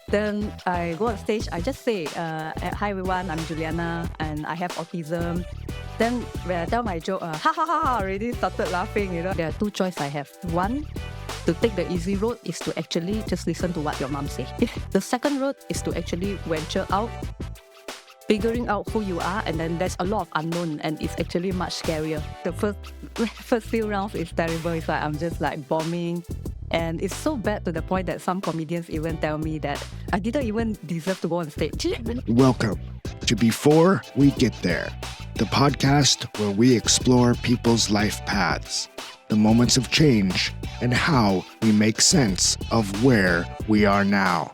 Then I go on stage, I just say, hi everyone, I'm Juliana and I have autism. Then when I tell my joke, ha ha ha ha, already started laughing. There are two choices I have. One, to take the easy road is to actually just listen to what your mom says. The second road is to actually venture out, figuring out who you are, and then there's a lot of unknown and it's actually much scarier. The first few rounds is terrible. It's like I'm just like bombing. And it's so bad to the point that some comedians even tell me that I didn't even deserve to go on stage. Welcome to Before We Get There, the podcast where we explore people's life paths, the moments of change, and how we make sense of where we are now.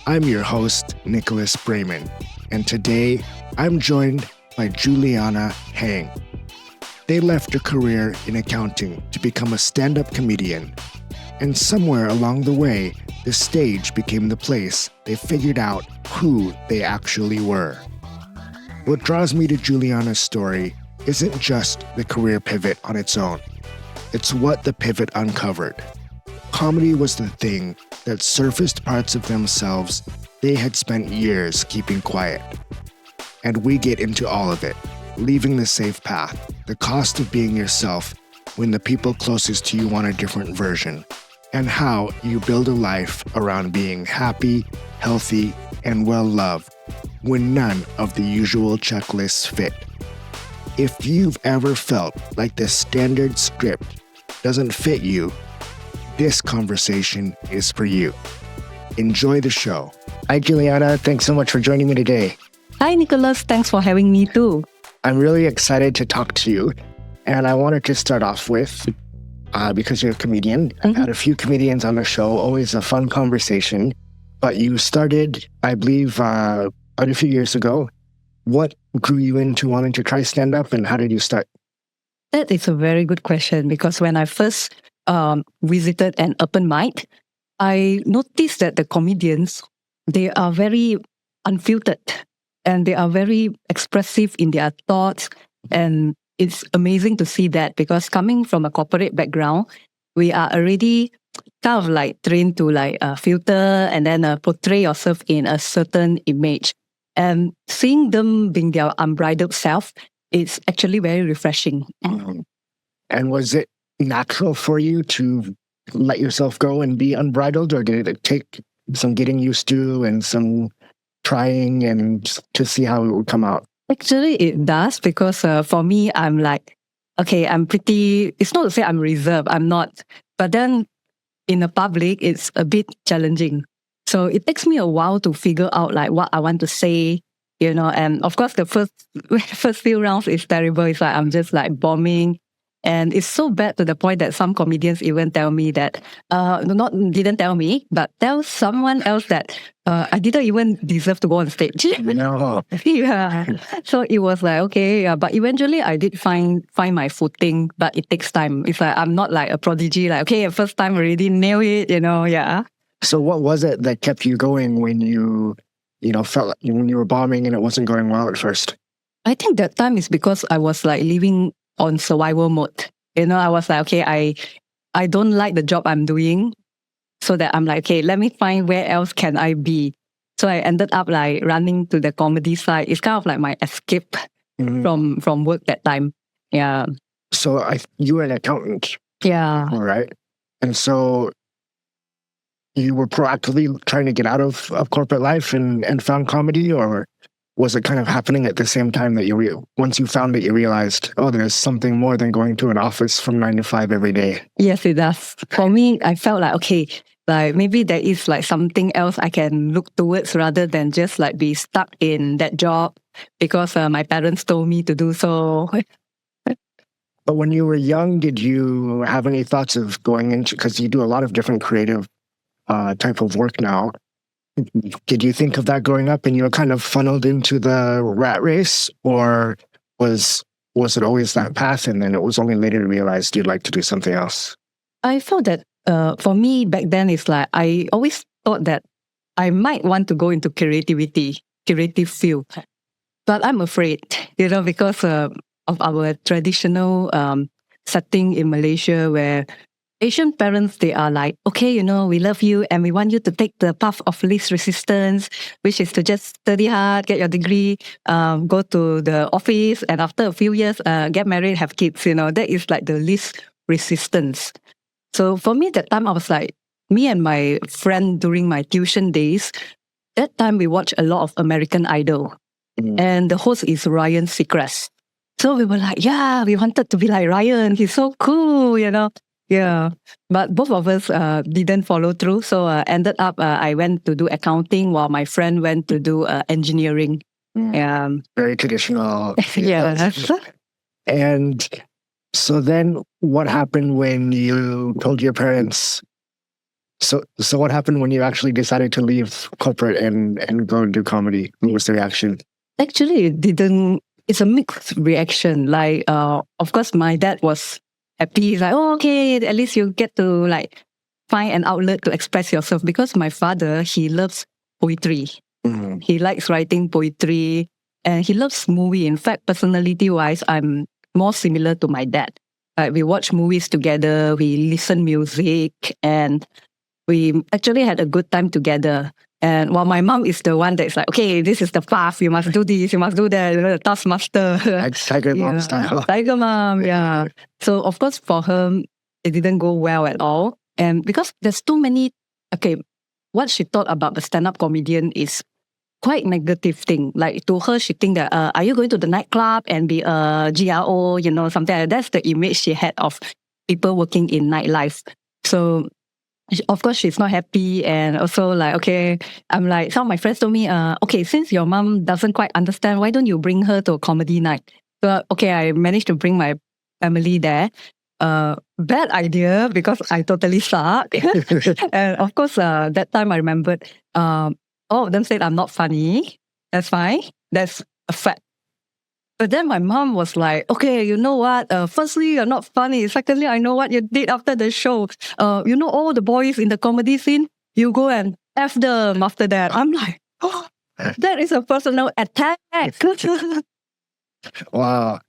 I'm your host, Nicholas Braman, and today I'm joined by Juliana Heng. They left a career in accounting to become a stand-up comedian. And somewhere along the way, the stage became the place they figured out who they actually were. What draws me to Juliana's story isn't just the career pivot on its own. It's what the pivot uncovered. Comedy was the thing that surfaced parts of themselves they had spent years keeping quiet. And we get into all of it, leaving the safe path, the cost of being yourself when the people closest to you want a different version, and how you build a life around being happy, healthy, and well-loved when none of the usual checklists fit. If you've ever felt like the standard script doesn't fit you, this conversation is for you. Enjoy the show. Hi, Juliana. Thanks so much for joining me today. Hi, Nicholas. Thanks for having me too. I'm really excited to talk to you. And I wanted to start off with, because you're a comedian, I've had a few comedians on the show, always a fun conversation. But you started, I believe, quite a few years ago. What grew you into wanting to try stand-up, and how did you start? That is a very good question, because when I first visited an open mic, I noticed that the comedians, they are very unfiltered and they are very expressive in their thoughts. And it's amazing to see that, because coming from a corporate background, we are already kind of like trained to like filter and then portray yourself in a certain image. And seeing them being their unbridled self, it's actually very refreshing. And was it natural for you to let yourself go and be unbridled, or did it take some getting used to and some trying and to see how it would come out? Actually, it does, because for me, I'm like, okay, I'm pretty, it's not to say I'm reserved, I'm not. But then in the public, it's a bit challenging. So it takes me a while to figure out like what I want to say, and of course the first few rounds is terrible. It's like I'm just like bombing. And it's so bad to the point that some comedians even tell me that, didn't tell me, but tell someone else that I didn't even deserve to go on stage. No. Yeah. So it was like, okay, but eventually I did find my footing, but it takes time. It's like, I'm not like a prodigy, like, okay, first time already nail it, yeah. So what was it that kept you going when you felt like when you were bombing and it wasn't going well at first? I think that time is because I was like living on survival mode. I was like, okay, I don't like the job I'm doing. So that I'm like, okay, let me find where else can I be. So I ended up like running to the comedy side. It's kind of like my escape from work that time. Yeah. So you were an accountant. Yeah. All right. And so you were proactively trying to get out of corporate life and found comedy, or was it kind of happening at the same time that once you found it, you realized, oh, there's something more than going to an office from 9 to 5 every day? Yes, it does. For me, I felt like, okay, like maybe there is like something else I can look towards rather than just like be stuck in that job because my parents told me to do so. But when you were young, did you have any thoughts of going into, because you do a lot of different creative type of work now, did you think of that growing up and you were kind of funneled into the rat race, or was it always that path and then it was only later you realized you'd like to do something else? I felt that for me back then, it's like I always thought that I might want to go into creative field. But I'm afraid, because of our traditional setting in Malaysia where Asian parents, they are like, okay, we love you and we want you to take the path of least resistance, which is to just study hard, get your degree, go to the office, and after a few years, get married, have kids. That is like the least resistance. So for me, that time I was like, me and my friend during my tuition days, that time we watched a lot of American Idol. And the host is Ryan Seacrest. So we were like, yeah, we wanted to be like Ryan. He's so cool, Yeah. But both of us didn't follow through. So ended up, I went to do accounting while my friend went to do engineering. Very traditional. Yeah. And so then what happened when you told your parents? So what happened when you actually decided to leave corporate and go and do comedy? What was the reaction? Actually, it didn't. It's a mixed reaction. Like, of course, my dad was happy. He's like, oh, okay, at least you get to like find an outlet to express yourself. Because my father, he loves poetry. He likes writing poetry and he loves movie. In fact, personality-wise, I'm more similar to my dad. We watch movies together, we listen music, and we actually had a good time together. And while my mom is the one that's like, okay, this is the path, you must do this, you must do that, the taskmaster. Like Tiger Mom style. Tiger Mom, yeah. So of course for her, it didn't go well at all. And because there's too many, what she thought about the stand-up comedian is quite negative thing. Like to her, she think that, are you going to the nightclub and be a GRO, something like that. That's the image she had of people working in nightlife. So of course, she's not happy. And also like, okay, I'm like, some of my friends told me, okay, since your mom doesn't quite understand, why don't you bring her to a comedy night? So, okay, I managed to bring my family there. Bad idea because I totally suck. And of course, that time I remembered, all of them said I'm not funny. That's fine. That's a fact. But then my mom was like, okay, you know what? Firstly, you're not funny. Secondly, I know what you did after the show. All the boys in the comedy scene, you go and F them after that. I'm like, oh, that is a personal attack. Wow.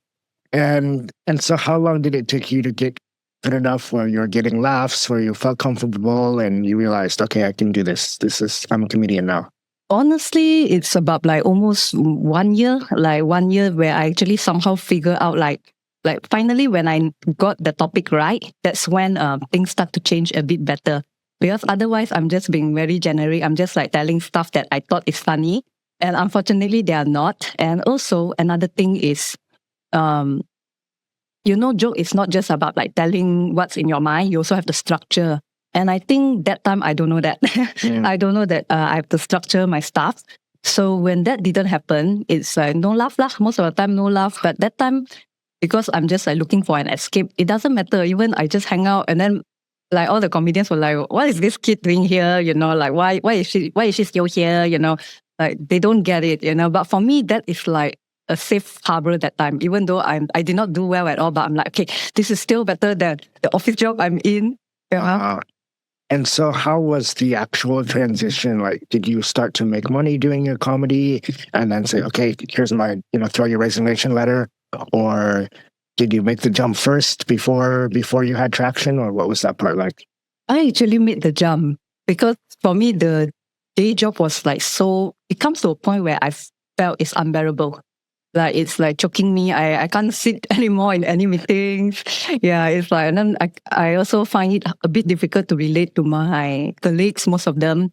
And so how long did it take you to get good enough where you're getting laughs, where you felt comfortable and you realized, okay, I can do this. I'm a comedian now? Honestly, it's about like almost 1 year, where I actually somehow figure out like finally when I got the topic right, that's when things start to change a bit better. Because otherwise I'm just being very generic. I'm just like telling stuff that I thought is funny. And unfortunately they are not. And also another thing is, joke is not just about like telling what's in your mind. You also have the structure. And I think that time I don't know that. I don't know that I have to structure my stuff. So when that didn't happen, it's like no laugh. Most of the time, no laugh. But that time, because I'm just like looking for an escape, it doesn't matter. Even I just hang out and then like all the comedians were like, what is this kid doing here? Like why is she still here? Like they don't get it, But for me, that is like a safe harbor that time. Even though I did not do well at all, but I'm like, okay, this is still better than the office job I'm in. And so how was the actual transition? Like, did you start to make money doing your comedy and then say, okay, here's my, throw your resignation letter? Or did you make the jump first before you had traction? Or what was that part like? I actually made the jump because for me, the day job was like it comes to a point where I felt it's unbearable. Like it's like choking me. I can't sit anymore in any meetings. Yeah, it's like, and then I also find it a bit difficult to relate to my colleagues, most of them.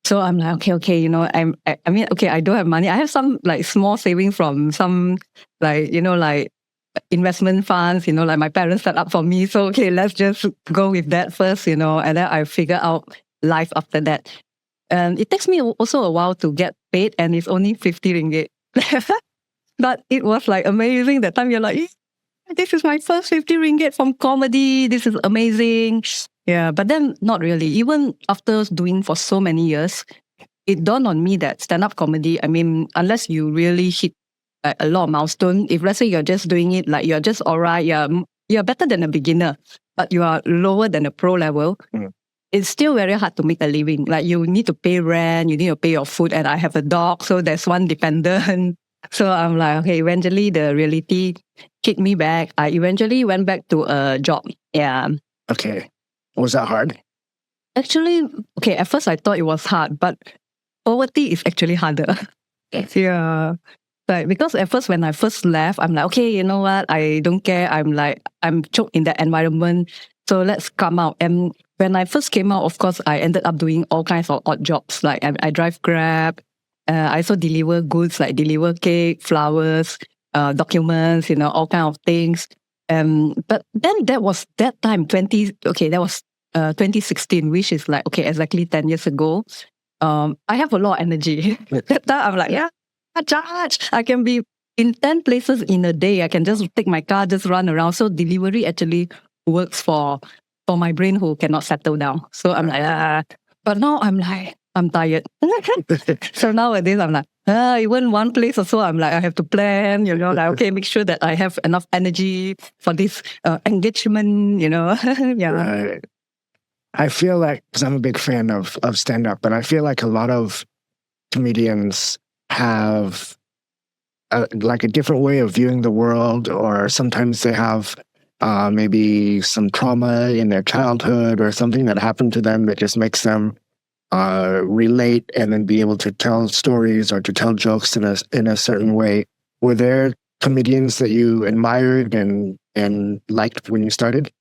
So I'm like, okay, I don't have money. I have some like small savings from some like investment funds, like my parents set up for me. So okay, let's just go with that first, and then I figure out life after that. And it takes me also a while to get paid, and it's only 50 ringgit. But it was like amazing. That time you're like, this is my first 50 ringgit from comedy. This is amazing. Yeah, but then not really. Even after doing for so many years, it dawned on me that stand-up comedy, unless you really hit a lot of milestone, if let's say you're just doing it, like you're just all right, you're better than a beginner, but you are lower than a pro level, it's still very hard to make a living. Like you need to pay rent, you need to pay your food, and I have a dog, so there's one dependent. So I'm like, okay, eventually the reality kicked me back. I eventually went back to a job. Yeah. Okay. Was that hard? Actually, okay, at first I thought it was hard, but poverty is actually harder. Yeah. Like, because at first when I first left, I'm like, okay, you know what? I don't care. I'm choked in that environment. So let's come out. And when I first came out, of course, I ended up doing all kinds of odd jobs. Like I drive Grab. I also deliver goods, like deliver cake, flowers, documents, all kind of things. But then that was that time, that was 2016, which is like, okay, exactly 10 years ago. I have a lot of energy. That time I'm like, yeah, charge. I can be in 10 places in a day. I can just take my car, just run around. So delivery actually works for my brain who cannot settle down. So I'm like, but now I'm like, I'm tired. So nowadays I'm like, even one place or so, I'm like, I have to plan, like, okay, make sure that I have enough energy for this engagement, yeah. Right. I feel like, because I'm a big fan of stand-up, but I feel like a lot of comedians have like a different way of viewing the world, or sometimes they have maybe some trauma in their childhood or something that happened to them that just makes them relate and then be able to tell stories or to tell jokes in a certain way. Were there comedians that you admired and liked when you started?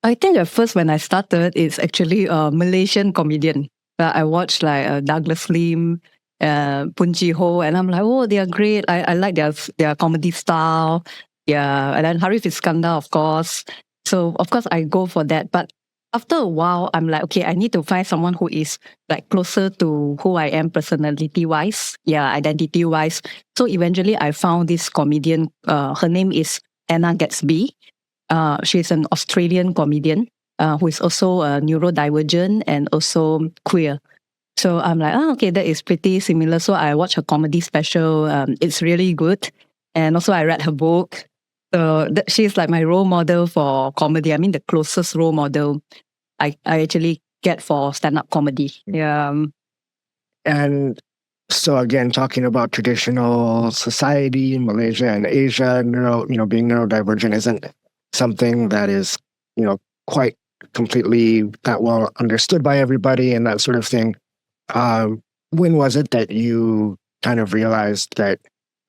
I think at first when I started, it's actually a Malaysian comedian. I watched like Douglas Lim, Poon Ji Ho, and I'm like, oh, they are great. I like their comedy style. Yeah, and then Harif Iskandar, of course. So of course I go for that. But after a while, I'm like, okay, I need to find someone who is like closer to who I am personality-wise, identity-wise. So eventually I found this comedian. Her name is Anna Gatsby. She's an Australian comedian who is also neurodivergent and also queer. So I'm like, okay, that is pretty similar. So I watched her comedy special. It's really good. And also I read her book. So she's like my role model for comedy. I mean, the closest role model I actually get for stand-up comedy. Yeah. And so again, talking about traditional society in Malaysia and Asia, being neurodivergent isn't something that is, quite completely that well understood by everybody and that sort of thing. When was it that you kind of realized that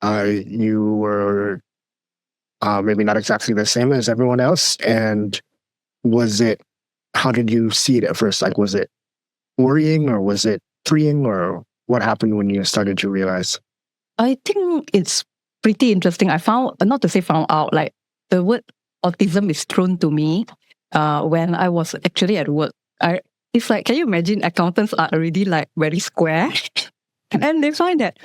you were maybe not exactly the same as everyone else? And how did you see it at first? Like, was it worrying or was it freeing, or what happened when you started to realize? I think it's pretty interesting. I found out, like the word autism is thrown to me when I was actually at work. It's like, can you imagine accountants are already like very square and they find that,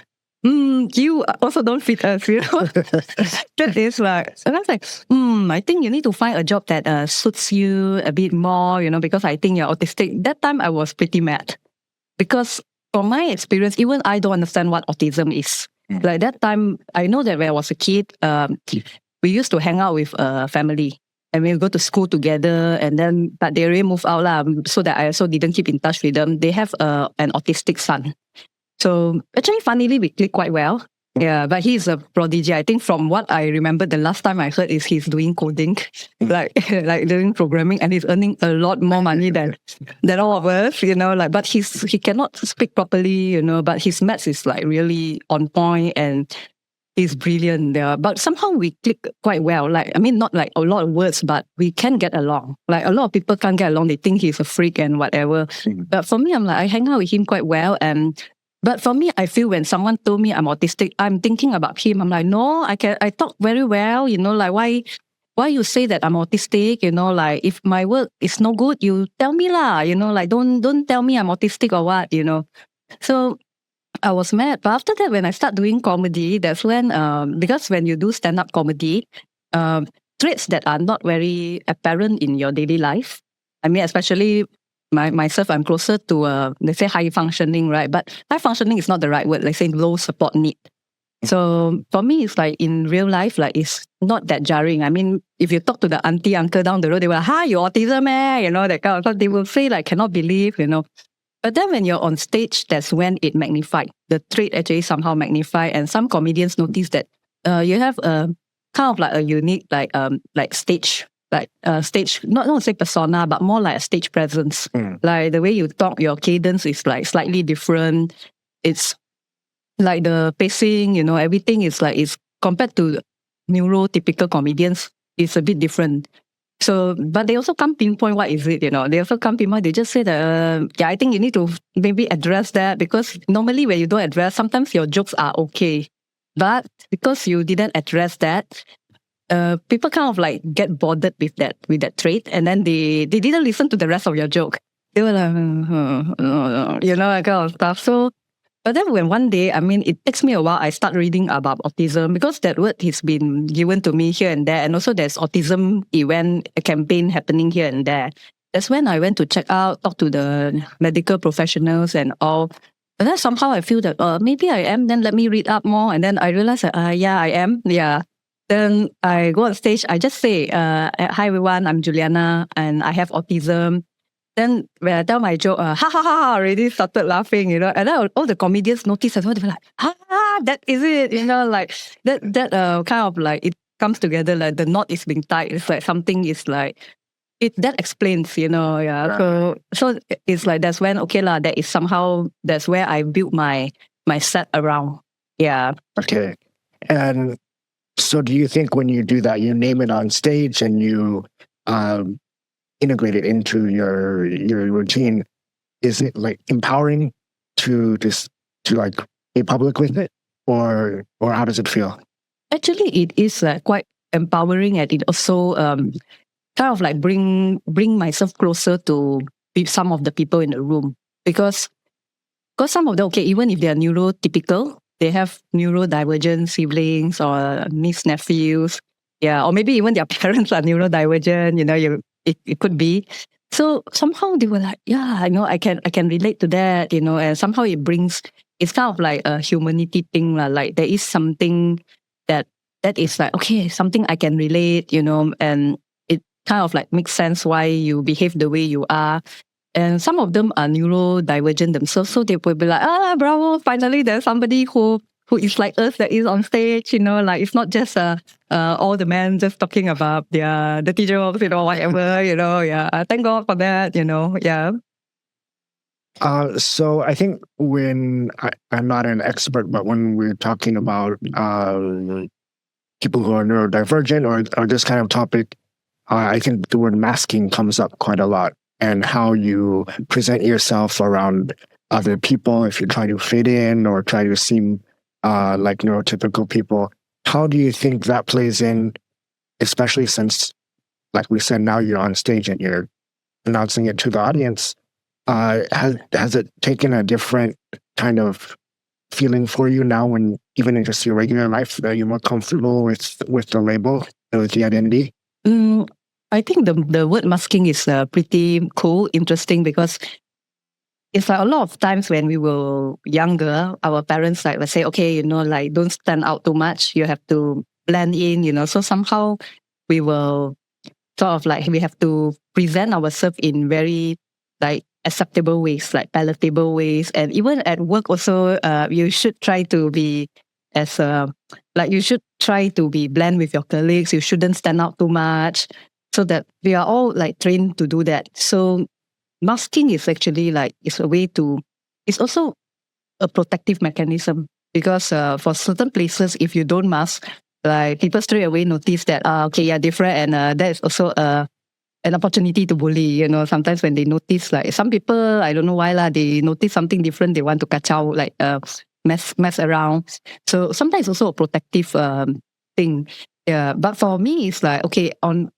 you also don't fit us, That is like, and I was like, I think you need to find a job that suits you a bit more, because I think you're autistic. That time I was pretty mad because from my experience, even I don't understand what autism is. Like that time, I know that when I was a kid, we used to hang out with a family and we would go to school together, but they already moved out so that I also didn't keep in touch with them. They have an autistic son. So actually, funnily, we click quite well. Yeah, but he's a prodigy. I think from what I remember, the last time I heard is he's doing coding, like doing programming, and he's earning a lot more money than all of us, but he cannot speak properly, but his maths is like really on point and he's brilliant there. But somehow we click quite well. Like, I mean, not like a lot of words, but we can get along. Like a lot of people can't get along. They think he's a freak and whatever. But for me, I'm like, I hang out with him quite well. But for me, I feel when someone told me I'm autistic, I'm thinking about him. I'm like, no, I talk very well, like why you say that I'm autistic, like if my work is no good, you tell me lah, like don't tell me I'm autistic or what, So I was mad. But after that, when I start doing comedy, that's when, because when you do stand-up comedy, traits that are not very apparent in your daily life, I mean, especially myself, I'm closer to, they say high functioning, right? But high functioning is not the right word. Like saying low support need. So for me, it's like in real life, like it's not that jarring. I mean, if you talk to the auntie, uncle down the road, they will like, hi, you autism, that kind of stuff. They will say like, cannot believe, But then when you're on stage, that's when it magnified. The trait actually somehow magnified. And some comedians notice that you have a kind of like a unique like stage like stage, not say persona, but more like a stage presence. Like the way you talk, your cadence is like slightly different. It's like the pacing, everything is like, is compared to neurotypical comedians, it's a bit different. So, but they also can't pinpoint what is it, They also can't pinpoint. They just say that, I think you need to maybe address that, because normally when you don't address, sometimes your jokes are okay. But because you didn't address that, people kind of like get bothered with that trait, and then they didn't listen to the rest of your joke. They were like, that kind of stuff. So, but then when one day, it takes me a while, I start reading about autism, because that word has been given to me here and there. And also there's autism event, a campaign happening here and there. That's when I went to check out, talk to the medical professionals and all. And then somehow I feel that maybe I am, then let me read up more. And then I realized that, yeah, I am. Yeah. Then I go on stage, I just say, hi everyone, I'm Juliana and I have autism. Then when I tell my joke, ha ha ha, already started laughing, And then all the comedians notice as well. They were like, that is it, like that kind of like, it comes together, like the knot is being tied. It's like something is like, that explains, yeah. Right. So it's like, that's when, that is somehow, that's where I built my set around. Yeah. Okay. And so do you think when you do that, you name it on stage and you integrate it into your routine, is it like empowering to like be public with it, or how does it feel? Actually, it is quite empowering, and it also kind of like bring myself closer to some of the people in the room, because some of them, even if they are neurotypical, they have neurodivergent siblings or niece nephews, or maybe even their parents are neurodivergent. It could be. So somehow they were like, I can relate to that, and somehow it's kind of like a humanity thing, like there is something that is like, okay, something I can relate, and it kind of like makes sense why you behave the way you are. And some of them are neurodivergent themselves, so they will be like, bravo, finally there's somebody who is like us, that is on stage, like it's not just all the men just talking about the teacher, whatever, yeah. Thank God for that, yeah. So I think when I'm not an expert, but when we're talking about people who are neurodivergent or this kind of topic, I think the word masking comes up quite a lot, and how you present yourself around other people if you try to fit in or try to seem like neurotypical people. How do you think that plays in, especially since, like we said, now you're on stage and you're announcing it to the audience? Has it taken a different kind of feeling for you now, when even in just your regular life, that you're more comfortable with the label, with the identity? I think the word masking is pretty cool, interesting, because it's like a lot of times when we were younger, our parents would say, okay, like don't stand out too much. You have to blend in, So somehow we will sort of like, we have to present ourselves in very like acceptable ways, like palatable ways. And even at work also, you should try to be you should try to be blend with your colleagues. You shouldn't stand out too much, so that we are all like trained to do that. So masking is actually like, it's also a protective mechanism, because for certain places, if you don't mask, like people straight away notice that, okay, you're different, and that is also an opportunity to bully, sometimes when they notice, like some people, I don't know why, they notice something different, they want to catch out, like mess around. So sometimes also a protective thing. Yeah, but for me, it's like, okay,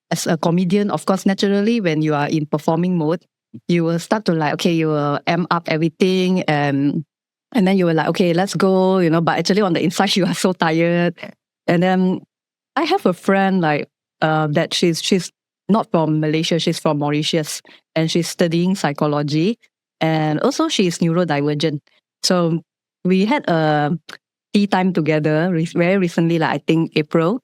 as a comedian, of course, naturally, when you are in performing mode, you will start to like, okay, you will amp up everything, and then you will like, okay, let's go, but actually on the inside, you are so tired. And then I have a friend like that she's not from Malaysia, she's from Mauritius, and she's studying psychology, and also she's neurodivergent. So we had a tea time together very recently, like I think April.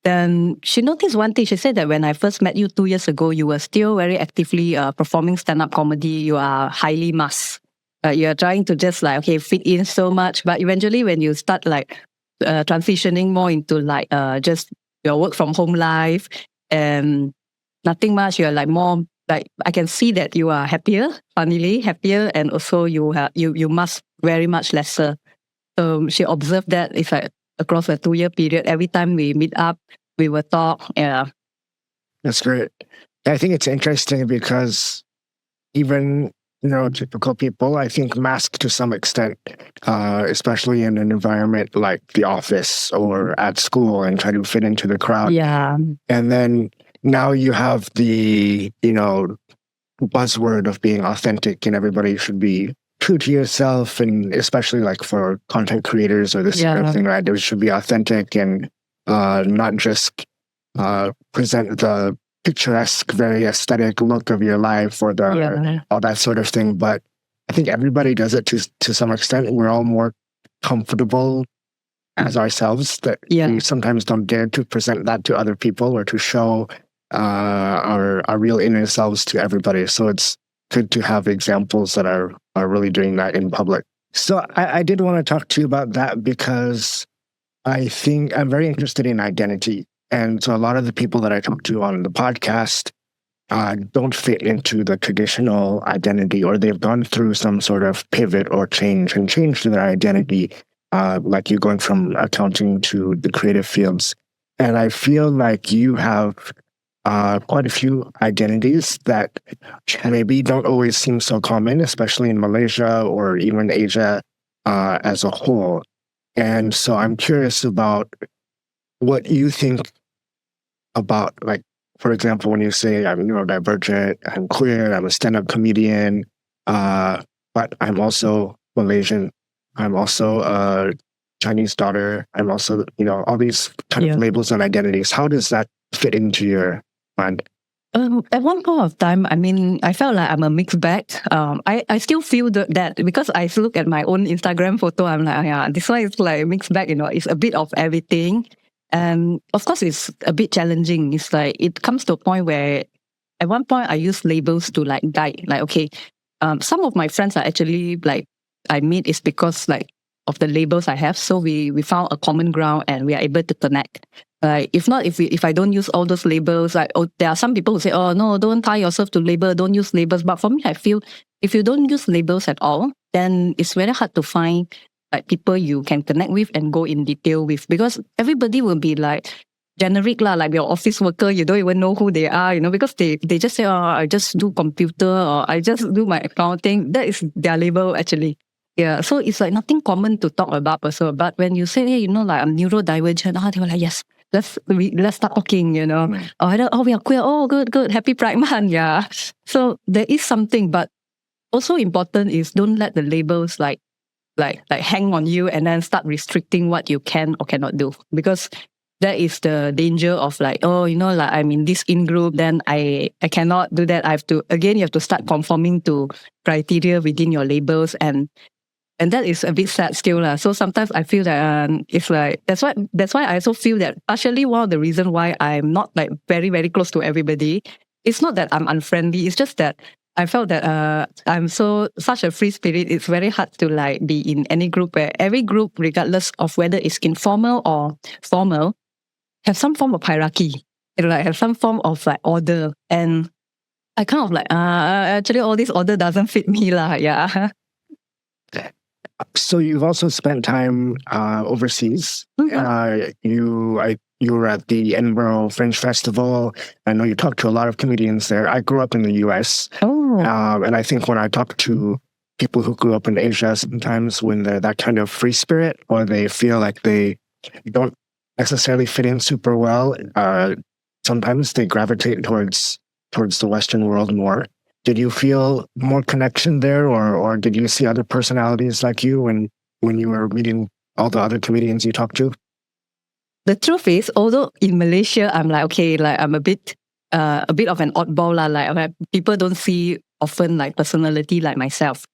Then she noticed one thing. She said that when I first met you 2 years ago, you were still very actively performing stand-up comedy. You are highly masked. You are trying to just like, okay, fit in so much. But eventually when you start like transitioning more into like just your work from home life, and nothing much. You're like more like, I can see that you are happier, funnily happier, and also you must very much lesser. So she observed that it's like across a 2-year period. Every time we meet up, we will talk. Yeah. That's great. I think it's interesting because even neurotypical people, I think, mask to some extent, especially in an environment like the office or at school, and try to fit into the crowd. Yeah. And then now you have the, buzzword of being authentic, and everybody should be true to yourself, and especially like for content creators or this sort of thing, right? It should be authentic and not just present the picturesque, very aesthetic look of your life or all that sort of thing. But I think everybody does it to some extent. We're all more comfortable as ourselves that we sometimes don't dare to present that to other people or to show our real inner selves to everybody. So it's good to have examples that are really doing that in public. So I did want to talk to you about that because I think I'm very interested in identity. And so a lot of the people that I talk to on the podcast don't fit into the traditional identity, or they've gone through some sort of pivot or change and changed their identity, like you going from accounting to the creative fields. And I feel like you have quite a few identities that maybe don't always seem so common, especially in Malaysia or even Asia as a whole. And so I'm curious about what you think about, like, for example, when you say I'm neurodivergent, I'm queer, I'm a stand-up comedian, but I'm also Malaysian, I'm also a Chinese daughter, I'm also, all these kind of labels and identities. How does that fit into your mind? At one point of time, I felt like I'm a mixed bag. I still feel that because I look at my own Instagram photo, I'm like, this one is like a mixed bag, it's a bit of everything. And of course, it's a bit challenging. It's like, it comes to a point where at one point I use labels to like guide. Like, okay, some of my friends are actually like, I meet is because like of the labels I have. So we found a common ground and we are able to connect. If I don't use all those labels, like, there are some people who say, oh no, don't tie yourself to label, don't use labels. But for me, I feel if you don't use labels at all, then it's very hard to find like people you can connect with and go in detail with, because everybody will be like generic lah, like your office worker, you don't even know who they are, because they just say, oh, I just do computer, or I just do my accounting. That is their label actually. Yeah, so it's like nothing common to talk about also. But when you say, hey, like I'm neurodivergent, they were like, yes, let's start talking, Oh, we are queer. Oh, good. Happy Pride Month. Yeah. So there is something, but also important is don't let the labels like hang on you and then start restricting what you can or cannot do, because that is the danger of like, oh, like I'm in this in-group, then I cannot do that. You have to start conforming to criteria within your labels, and that is a bit sad still. So sometimes I feel that it's like, that's why I also feel that partially one of the reasons why I'm not like very, very close to everybody, it's not that I'm unfriendly, it's just that I felt that I'm such a free spirit. It's very hard to like be in any group, where every group, regardless of whether it's informal or formal, have some form of hierarchy. Like have some form of like order. And I kind of like, actually all this order doesn't fit me lah. Yeah. So you've also spent time overseas. You were at the Edinburgh Fringe Festival. I know you talked to a lot of comedians there. I grew up in the US. And I think when I talk to people who grew up in Asia, sometimes when they're that kind of free spirit, or they feel like they don't necessarily fit in super well, sometimes they gravitate towards the Western world more. Did you feel more connection there, or did you see other personalities like you when you were meeting all the other comedians you talked to? The truth is, although in Malaysia, I'm like, okay, like I'm a bit of an oddball lah. Like people don't see often like personality like myself.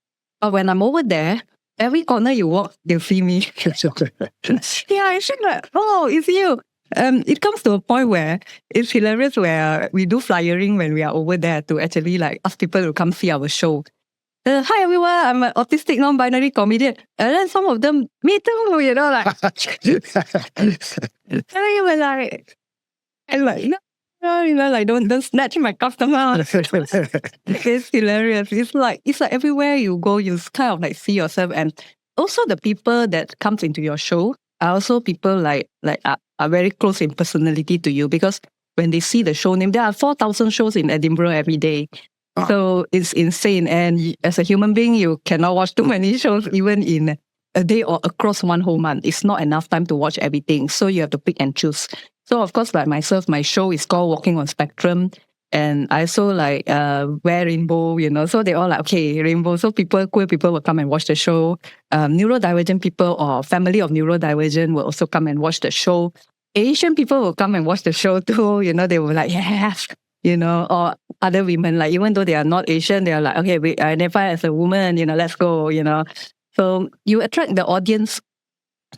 But when I'm over there, every corner you walk, they'll see me. Yeah, I think like, oh, it's you. It comes to a point where it's hilarious, where we do flyering when we are over there to actually like ask people to come see our show. Hi everyone, I'm an autistic non-binary comedian. And then some of them, me too, like. And you were like, no. like don't snatch my customer. It's hilarious. It's like everywhere you go, you kind of like see yourself, and also the people that comes into your show are also people are very close in personality to you, because when they see the show name, there are 4,000 shows in Edinburgh every day. So it's insane. And as a human being, you cannot watch too many shows even in a day or across one whole month. It's not enough time to watch everything. So you have to pick and choose. So of course, like myself, my show is called Walking on Spectrum. And I also wear rainbow, so they all like, okay, rainbow. So queer people will come and watch the show. Neurodivergent people or family of neurodivergent will also come and watch the show. Asian people will come and watch the show too. They were like, yes, or other women, like even though they are not Asian, they are like, okay, we identify as a woman, let's go, So you attract the audience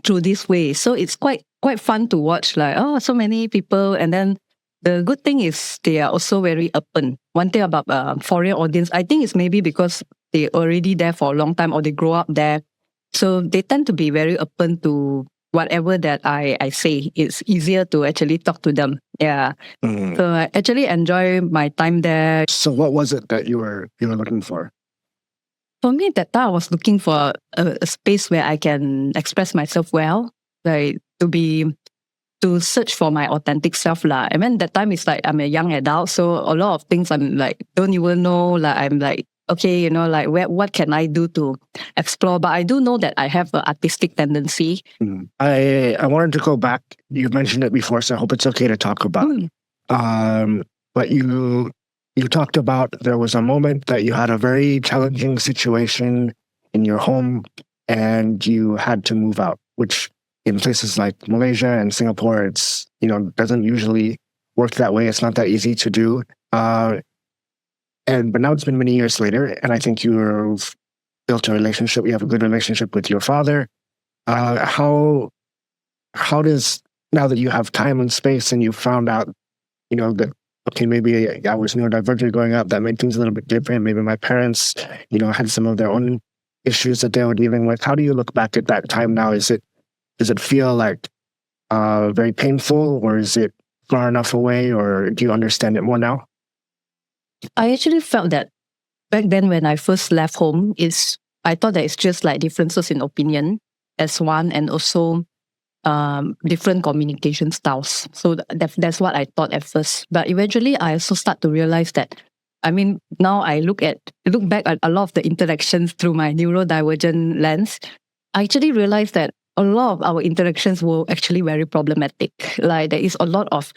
through this way. So it's quite fun to watch, like, oh, so many people. And then the good thing is they are also very open. One thing about foreign audience, I think it's maybe because they're already there for a long time or they grow up there. So they tend to be very open to whatever that I say. It's easier to actually talk to them. Yeah. So I actually enjoy my time there. So what was it that you were looking for? For me, that time I was looking for a space where I can express myself well, like to search for my authentic self lah. I mean, that time it's like I'm a young adult, so a lot of things I'm like don't even know. Like I'm like, okay, like what can I do to explore? But I do know that I have an artistic tendency. I wanted to go back. You mentioned it before, so I hope it's okay to talk about. But you talked about there was a moment that you had a very challenging situation in your home and you had to move out, which in places like Malaysia and Singapore, it's, doesn't usually work that way. It's not that easy to do. But now it's been many years later, and I think you've built a relationship. You have a good relationship with your father. How does, now that you have time and space and you found out, that, okay, maybe I was neurodivergent growing up, that made things a little bit different. Maybe my parents, had some of their own issues that they were dealing with. How do you look back at that time now? Does it feel like very painful, or is it far enough away, or do you understand it more now? I actually felt that back then when I first left home, I thought that it's just like differences in opinion as one, and also different communication styles. So that's what I thought at first. But eventually I also start to realize that, I mean, now I look back at a lot of the interactions through my neurodivergent lens. I actually realized that a lot of our interactions were actually very problematic. Like there is a lot of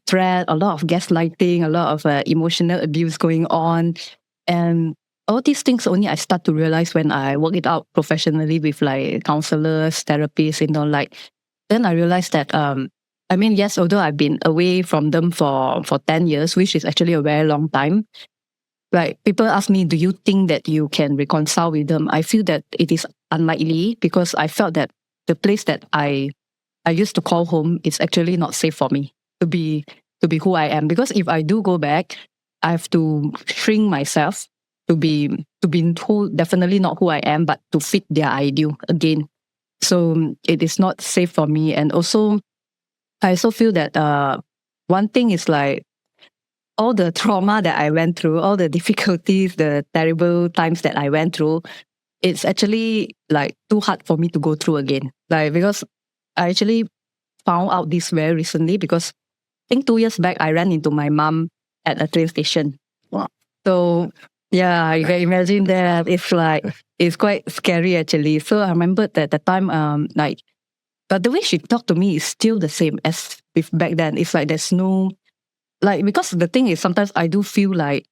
threat, a lot of gaslighting, a lot of emotional abuse going on. And all these things only I start to realize when I work it out professionally with like counselors, therapists, then I realized that, yes, although I've been away from them for 10 years, which is actually a very long time, like people ask me, do you think that you can reconcile with them? I feel that it is unlikely, because I felt that the place that I used to call home is actually not safe for me to be who I am. Because if I do go back, I have to shrink myself to be who, definitely not who I am, but to fit their ideal again. So it is not safe for me. And also, I also feel that one thing is like all the trauma that I went through, all the difficulties, the terrible times that I went through, it's actually like too hard for me to go through again. Like, because I actually found out this very recently, because I think 2 years back, I ran into my mom at a train station. Wow. So yeah, you can imagine that. It's quite scary actually. So I remember that at the time, but the way she talked to me is still the same as with back then. It's like there's no, because the thing is, sometimes I do feel like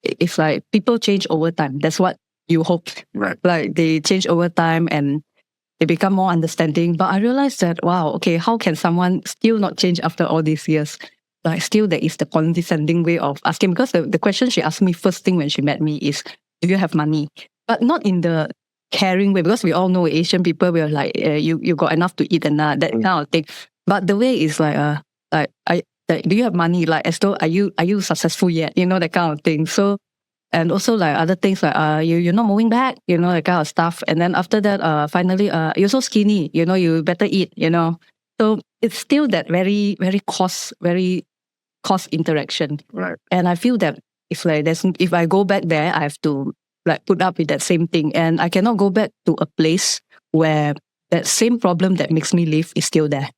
it's like people change over time. That's what you hope. Right. Like they change over time and they become more understanding. But I realized that, wow, okay, how can someone still not change after all these years? Like still there is the condescending way of asking, because the question she asked me first thing when she met me is, do you have money? But not in the caring way, because we all know Asian people, we're like, you got enough to eat and that kind of thing. But the way is like do you have money? Like as though, are you successful yet? That kind of thing. So, and also like other things like, you're not moving back, that kind of stuff. And then after that, finally, you're so skinny, you better eat, So it's still that very, very coarse, very cause interaction. Right. And I feel that if I go back there, I have to like put up with that same thing. And I cannot go back to a place where that same problem that makes me live is still there.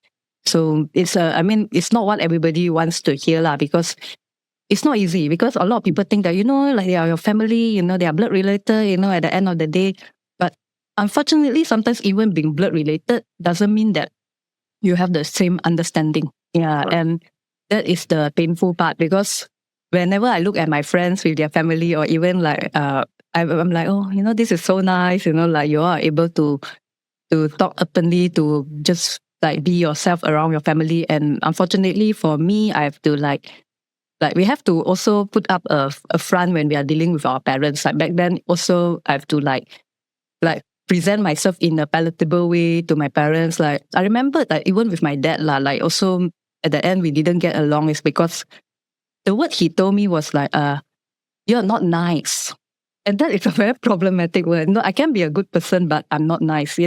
So it's not what everybody wants to hear lah, because it's not easy, because a lot of people think that, like they are your family, they are blood related, at the end of the day. But unfortunately, sometimes even being blood related doesn't mean that you have the same understanding. Yeah. Right. And that is the painful part, because whenever I look at my friends with their family, or even like, I'm like, oh, this is so nice, like you are able to talk openly, to just like be yourself around your family. And unfortunately for me, I have to like we have to also put up a front when we are dealing with our parents. Like back then also I have to like present myself in a palatable way to my parents. Like I remember that even with my dad like also at the end we didn't get along, is because the word he told me was like, you're not nice. And that is a very problematic word. No, I can be a good person, but I'm not nice.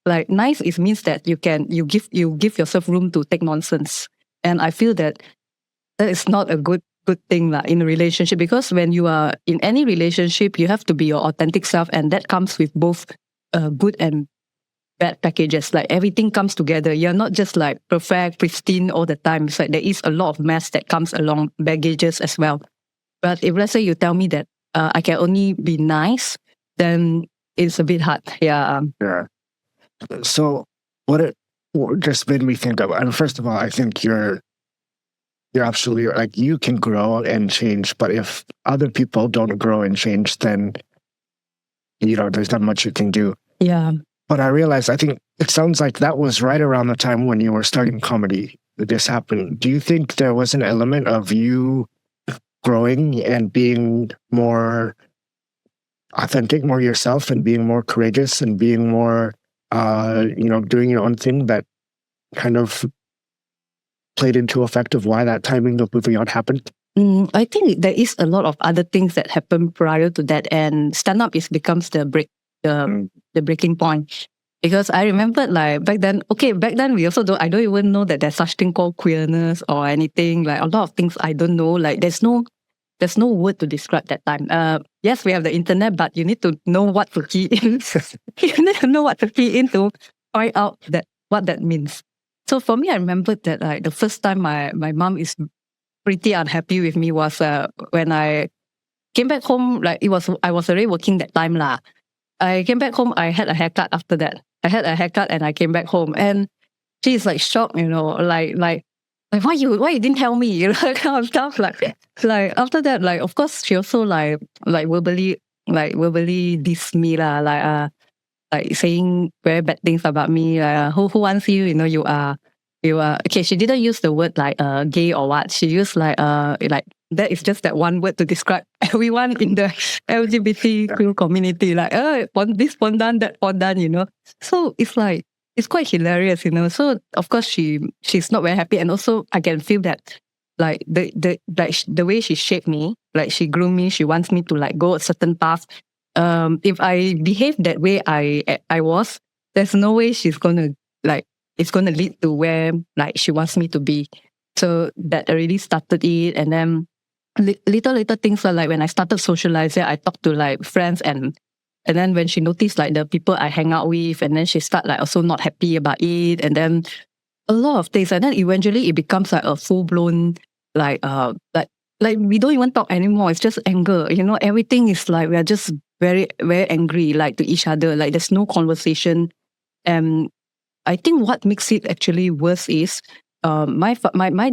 Like nice means that you give yourself room to take nonsense. And I feel that is not a good thing in a relationship, because when you are in any relationship, you have to be your authentic self, and that comes with both good and bad packages. Like everything comes together. You're not just like perfect, pristine all the time. It's like there is a lot of mess that comes along, baggages as well. But if let's say you tell me that I can only be nice, then it's a bit hard. Yeah. Yeah. So what just made me think of, and first of all, I think you're absolutely like, you can grow and change, but if other people don't grow and change, then there's not much you can do. Yeah. But I realized, I think it sounds like that was right around the time when you were starting comedy that this happened. Do you think there was an element of you growing and being more authentic, more yourself, and being more courageous, and being more doing your own thing, that kind of played into effect of why that timing of moving on happened? I think there is a lot of other things that happened prior to that, and stand-up becomes the breaking point. Because I remember like back then we also I don't even know that there's such thing called queerness or anything. Like a lot of things I don't know. Like there's no word to describe that time. Yes, we have the internet, but you need to know what to key in. You need to know what to key in to find out what that means. So for me, I remember that like the first time my mom is pretty unhappy with me was when I came back home. Like I was already working that time lah. I came back home. I had a haircut after that. I had a haircut and I came back home, and she's like shocked, like why you didn't tell me, that kind of stuff. Like after that, like of course she also like verbally diss me lah, like saying very bad things about me. Who wants you? You are okay. She didn't use the word like gay or what. She used like that is just that one word to describe everyone in the LGBTQ community. Like this pondan, that pondan, So it's like it's quite hilarious, So of course she's not very happy, and also I can feel that like the way she shaped me, like she groomed me. She wants me to like go a certain path. If I behave that way I was, there's no way she's gonna like it's gonna lead to where like she wants me to be. So that already started it, and then little things are like when I started socializing, I talked to like friends, and then when she noticed like the people I hang out with, and then she start like also not happy about it, and then a lot of things, and then eventually it becomes like a full blown like we don't even talk anymore. It's just anger, Everything is like we are just very very angry like to each other. Like there's no conversation, and I think what makes it actually worse is my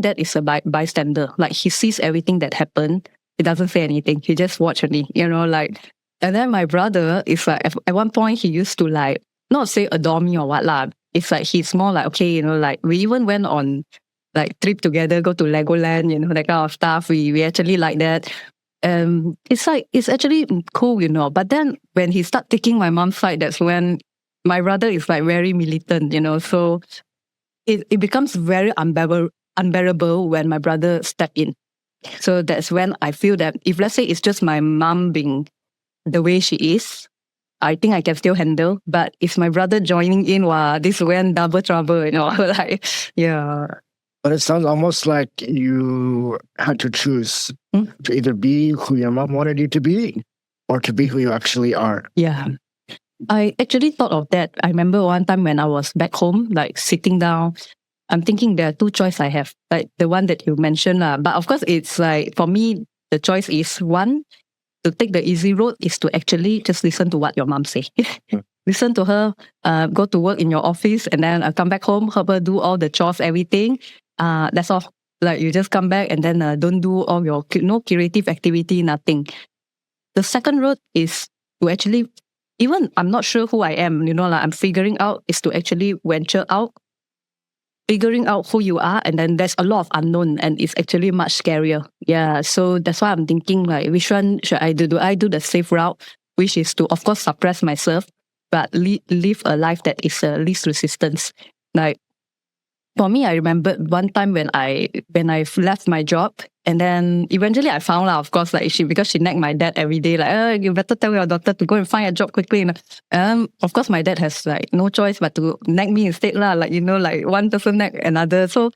dad is a bystander. Like he sees everything that happened. He doesn't say anything. He just watch only, like. And then my brother is like at one point he used to like not say adore me or what lah. It's like he's more like okay, like we even went on like trip together, go to Legoland, that kind of stuff. We actually like that. It's like it's actually cool, But then when he start taking my mom's side, that's when my brother is like very militant, So it becomes very unbearable when my brother step in. So that's when I feel that if let's say it's just my mom being the way she is, I think I can still handle. But if my brother joining in, wow, this when double trouble, like, yeah. But it sounds almost like you had to choose to either be who your mom wanted you to be or to be who you actually are. Yeah. I actually thought of that. I remember one time when I was back home, like sitting down, I'm thinking there are two choices I have, like the one that you mentioned. But of course, it's like, for me, the choice is one, to take the easy road is to actually just listen to what your mom say. Listen to her, go to work in your office, and then come back home, help her do all the chores, everything. That's all. Like you just come back and then don't do all your, no creative activity, nothing. The second road is to actually, even I'm not sure who I am, like I'm figuring out, is to actually venture out, figuring out who you are, and then there's a lot of unknown, and it's actually much scarier. Yeah, so that's why I'm thinking, like, which one should I do? Do I do the safe route, which is to, of course, suppress myself, but live a life that is least resistance? Like, for me, I remember one time when I left my job, and then eventually I found out, of course, like because she nagged my dad every day, like, you better tell your daughter to go and find a job quickly. Of course, my dad has like no choice but to nag me instead, lah. Like, like one person nag another. So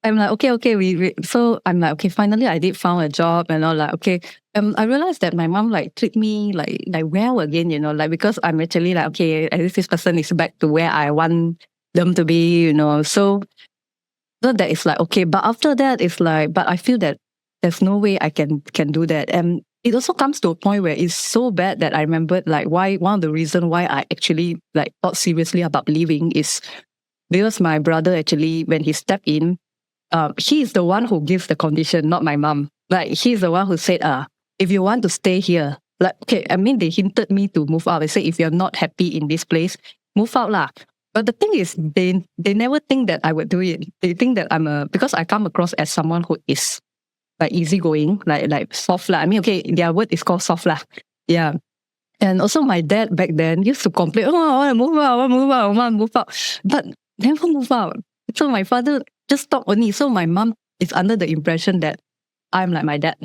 I'm like, okay. So I'm like, okay, finally I did found a job, and all, like, okay. I realized that my mom like treat me like well again, like, because I'm actually like, okay, at least this person is back to where I want them to be, So that is like, okay. But after that, it's like, but I feel that there's no way I can do that. And it also comes to a point where it's so bad that I remembered, like, why one of the reasons why I actually like thought seriously about leaving is because my brother actually, when he stepped in, he is the one who gives the condition, not my mom. Like, he's the one who said, if you want to stay here, like, okay, I mean, they hinted me to move out. They say, if you're not happy in this place, move out lah. But the thing is, they never think that I would do it. They think that because I come across as someone who is like easygoing, like soft lah. I mean, okay, their word is called soft lah. Yeah. And also my dad back then used to complain, oh, I want to move out, I want to move out. But never move out. So my father just talk only. So my mom is under the impression that I'm like my dad.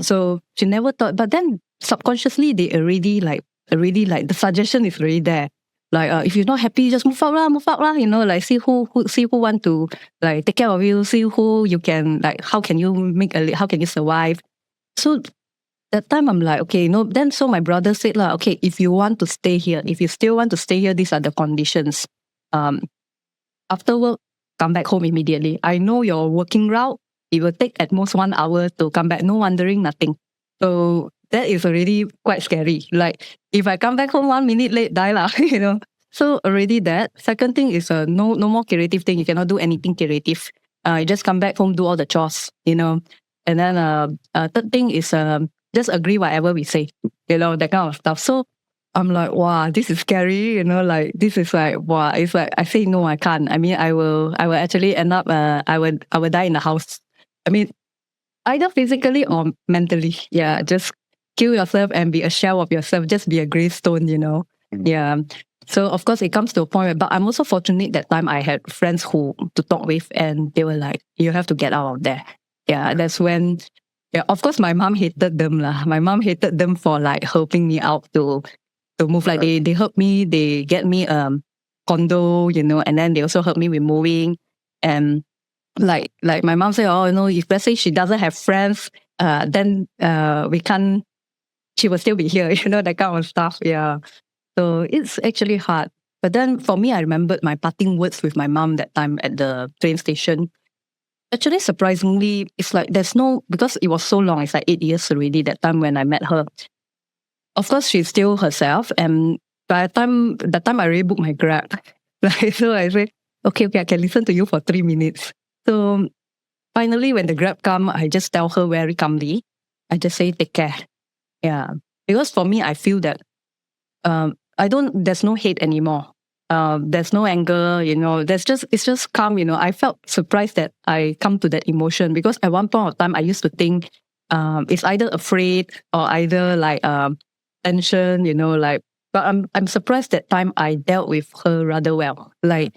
So she never thought, but then subconsciously they already like the suggestion is already there. Like, if you're not happy, just move out lah, like see who want to like take care of you, see who you can, like, how can you survive. So that time I'm like, okay, then so my brother said lah, okay, if you want to stay here, if you still want to stay here, these are the conditions. After work, come back home immediately. I know your working route, it will take at most 1 hour to come back, no wandering, nothing. So that is already quite scary. Like, if I come back home 1 minute late, die lah, So already that. Second thing is no more creative thing. You cannot do anything creative. You just come back home, do all the chores, And then third thing is just agree whatever we say, that kind of stuff. So I'm like, wow, this is scary, like, this is like, wow, it's like, I say, no, I can't. I mean, I will actually end up, I would die in the house. I mean, either physically or mentally. Yeah, just kill yourself and be a shell of yourself. Just be a gravestone, Yeah. So of course it comes to a point, but I'm also fortunate that time I had friends who to talk with, and they were like, you have to get out of there. Yeah, that's when, yeah, of course my mom hated them lah. My mom hated them for like helping me out to move. Like they helped me, they get me condo, and then they also helped me with moving. And like my mom said, oh, if let's say she doesn't have friends, then we can't, she will still be here, that kind of stuff. Yeah. So it's actually hard. But then for me, I remembered my parting words with my mom that time at the train station. Actually, surprisingly, it's like because it was so long, it's like 8 years already that time when I met her. Of course, she's still herself. And by the time I already booked my Grab, so I say, okay, I can listen to you for 3 minutes. So finally, when the Grab come, I just tell her very calmly. I just say, take care. Yeah. Because for me, I feel that there's no hate anymore. There's no anger, it's just calm, I felt surprised that I come to that emotion, because at one point of time, I used to think it's either afraid or either like tension, but I'm surprised that time I dealt with her rather well. Like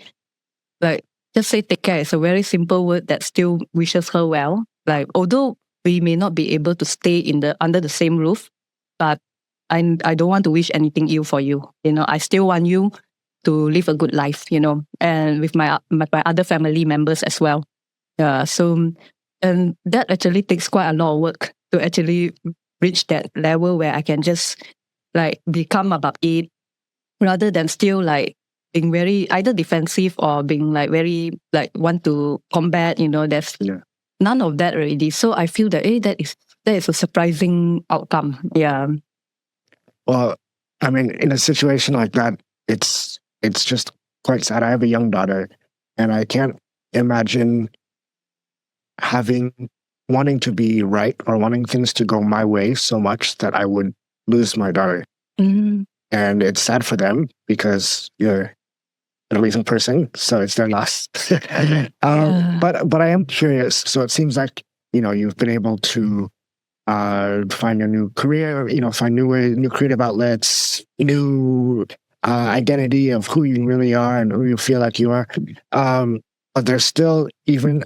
just say take care. It's a very simple word that still wishes her well. Like, although we may not be able to stay under the same roof, but I don't want to wish anything ill for you. I still want you to live a good life, and with my other family members as well. So, and that actually takes quite a lot of work to actually reach that level where I can just like become about it rather than still like being very either defensive or being like very like want to combat, there's none of that already. So I feel that that is a surprising outcome. Yeah. Well, I mean, in a situation like that, it's just quite sad. I have a young daughter, and I can't imagine wanting to be right or wanting things to go my way so much that I would lose my daughter. Mm-hmm. And it's sad for them because you're an amazing person, so it's their loss. But I am curious. So it seems like you've been able to find a new career, find new creative outlets, new identity of who you really are and who you feel like you are. But there's still, even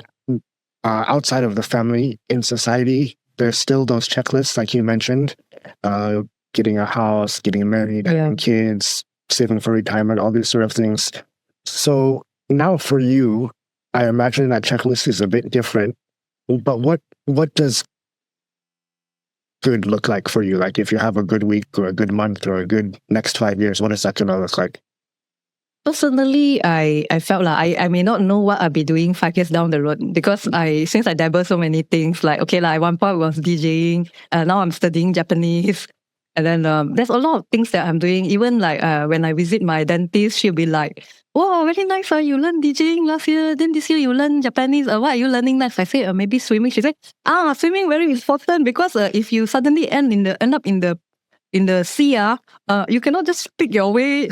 outside of the family, in society, there's still those checklists, like you mentioned, getting a house, getting married, having kids, saving for retirement, all these sort of things. So now for you, I imagine that checklist is a bit different. But what does good look like for you? Like if you have a good week or a good month or a good next 5 years, what is that going to look like? Personally, I felt like I may not know what I'll be doing 5 years down the road because since I dabble so many things, like at one point I was DJing, now I'm studying Japanese, and then there's a lot of things that I'm doing. Even like when I visit my dentist, she'll be like, "Wow, very nice! You learned DJing last year, then this year you learn Japanese. What are you learning next?" I say, "Maybe swimming." She said, "Swimming very important because if you suddenly end up in the sea, you cannot just speak your way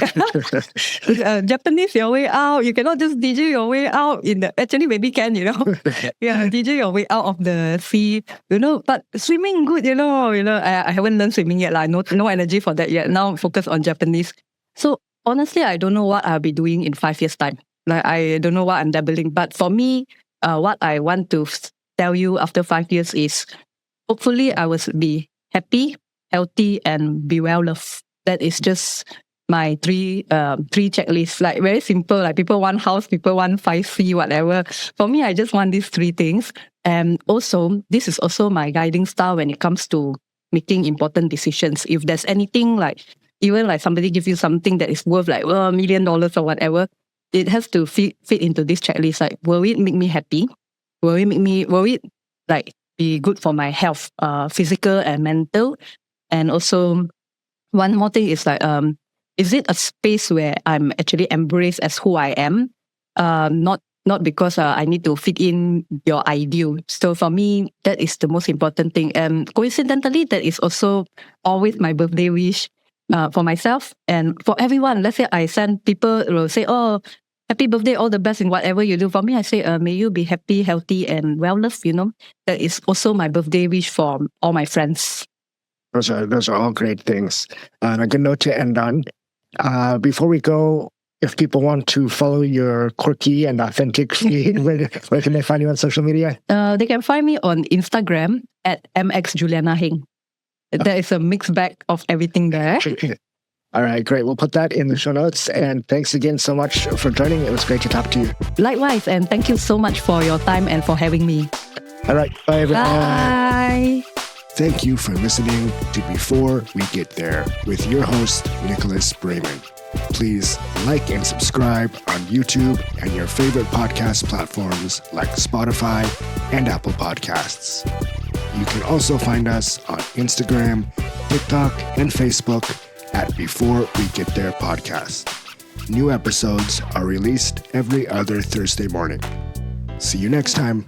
Japanese your way out. You cannot just DJ your way out actually maybe can, DJ your way out of the sea, but swimming good, I haven't learned swimming yet, no energy for that yet. Now focus on Japanese. So honestly, I don't know what I'll be doing in 5 years time. Like I don't know what I'm dabbling, but for me, what I want to tell you after 5 years is hopefully I will be happy, healthy, and be well loved. That is just my three checklists. Like very simple. Like people want house, people want 5C, whatever. For me, I just want these 3 things. And also, this is also my guiding star when it comes to making important decisions. If there's anything like, even like somebody gives you something that is worth like $1 million or whatever, it has to fit into this checklist. Like, will it make me happy? Will it like be good for my health, physical and mental? And also, one more thing is like, is it a space where I'm actually embraced as who I am? Not because I need to fit in your ideal. So for me, that is the most important thing. And coincidentally, that is also always my birthday wish for myself and for everyone. Let's say I send people will say, "Oh, happy birthday, all the best in whatever you do." For me, I say, may you be happy, healthy, and well loved. That is also my birthday wish for all my friends. Those are all great things. And a good note to end on. Before we go, if people want to follow your quirky and authentic feed, where can they find you on social media? They can find me on Instagram at Juliana Heng. There is a mixed bag of everything there. All right, great. We'll put that in the show notes. And thanks again so much for joining. It was great to talk to you. Likewise, and thank you so much for your time and for having me. All right, bye everyone. Bye. Thank you for listening to Before We Get There with your host, Nicholas Braman. Please like and subscribe on YouTube and your favorite podcast platforms like Spotify and Apple Podcasts. You can also find us on Instagram, TikTok, and Facebook at Before We Get There Podcast. New episodes are released every other Thursday morning. See you next time.